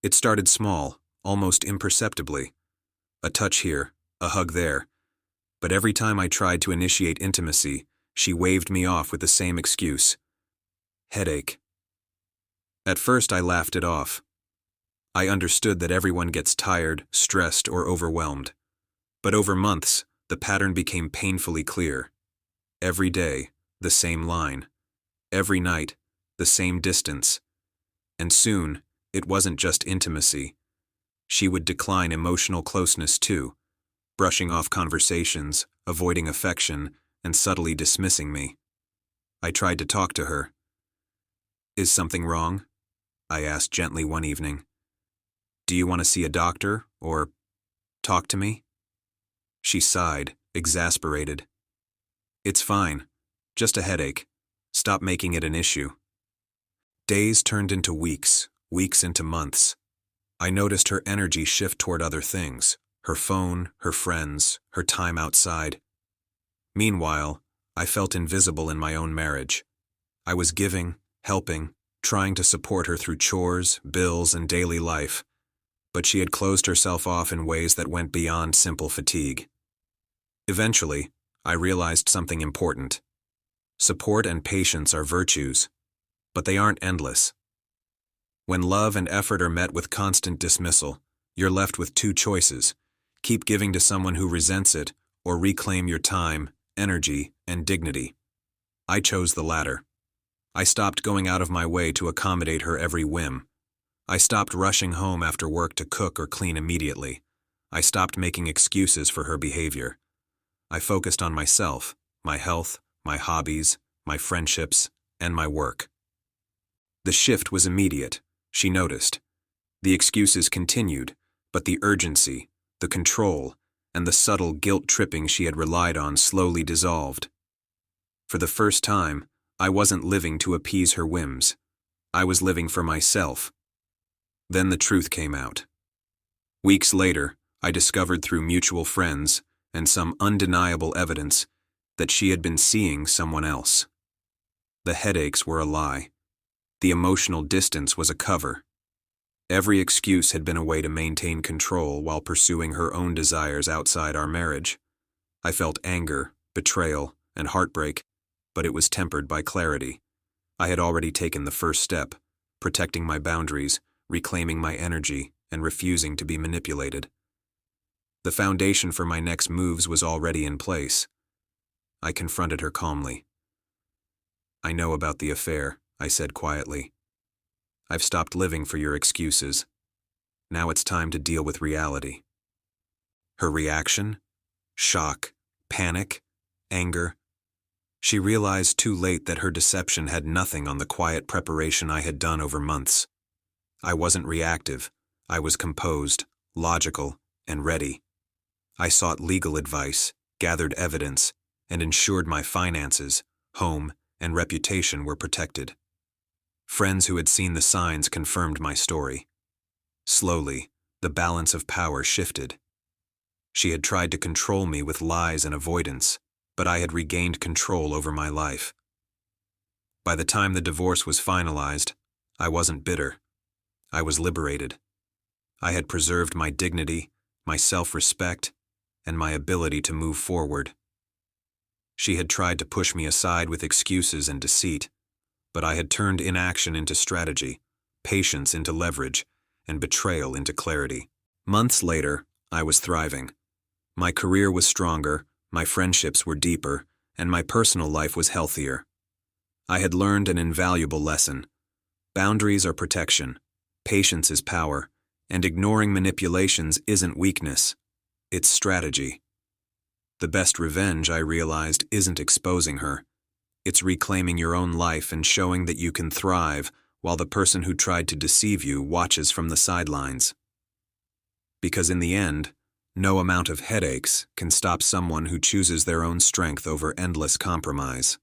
It started small, almost imperceptibly. A touch here, a hug there. But every time I tried to initiate intimacy, she waved me off with the same excuse. Headache. At first I laughed it off. I understood that everyone gets tired, stressed, or overwhelmed. But over months, the pattern became painfully clear. Every day, the same line. Every night, the same distance. And soon, it wasn't just intimacy. She would decline emotional closeness too, brushing off conversations, avoiding affection, and subtly dismissing me. I tried to talk to her. "Is something wrong?" I asked gently one evening. "Do you want to see a doctor, or talk to me?" She sighed, exasperated. "It's fine. Just a headache. Stop making it an issue." Days turned into weeks, weeks into months. I noticed her energy shift toward other things, her phone, her friends, her time outside. Meanwhile, I felt invisible in my own marriage. I was giving, helping, trying to support her through chores, bills, and daily life, but she had closed herself off in ways that went beyond simple fatigue. Eventually, I realized something important. Support and patience are virtues, but they aren't endless. When love and effort are met with constant dismissal, you're left with two choices: keep giving to someone who resents it, or reclaim your time, energy, and dignity. I chose the latter. I stopped going out of my way to accommodate her every whim. I stopped rushing home after work to cook or clean immediately. I stopped making excuses for her behavior. I focused on myself, my health, my hobbies, my friendships, and my work. The shift was immediate, she noticed. The excuses continued, but the urgency, the control, and the subtle guilt-tripping she had relied on slowly dissolved. For the first time, I wasn't living to appease her whims. I was living for myself. Then the truth came out. Weeks later, I discovered through mutual friends and some undeniable evidence that she had been seeing someone else. The headaches were a lie. The emotional distance was a cover. Every excuse had been a way to maintain control while pursuing her own desires outside our marriage. I felt anger, betrayal, and heartbreak, but it was tempered by clarity. I had already taken the first step, protecting my boundaries, reclaiming my energy, and refusing to be manipulated. The foundation for my next moves was already in place. I confronted her calmly. "I know about the affair," I said quietly. "I've stopped living for your excuses. Now it's time to deal with reality." Her reaction? Shock, panic, anger. She realized too late that her deception had nothing on the quiet preparation I had done over months. I wasn't reactive. I was composed, logical, and ready. I sought legal advice, gathered evidence, and ensured my finances, home, and reputation were protected. Friends who had seen the signs confirmed my story. Slowly, the balance of power shifted. She had tried to control me with lies and avoidance, but I had regained control over my life. By the time the divorce was finalized, I wasn't bitter. I was liberated. I had preserved my dignity, my self-respect, and my ability to move forward. She had tried to push me aside with excuses and deceit, but I had turned inaction into strategy, patience into leverage, and betrayal into clarity. Months later, I was thriving. My career was stronger, my friendships were deeper, and my personal life was healthier. I had learned an invaluable lesson. Boundaries are protection, patience is power, and ignoring manipulations isn't weakness, it's strategy. The best revenge, I realized, isn't exposing her. It's reclaiming your own life and showing that you can thrive while the person who tried to deceive you watches from the sidelines. Because in the end, no amount of headaches can stop someone who chooses their own strength over endless compromise.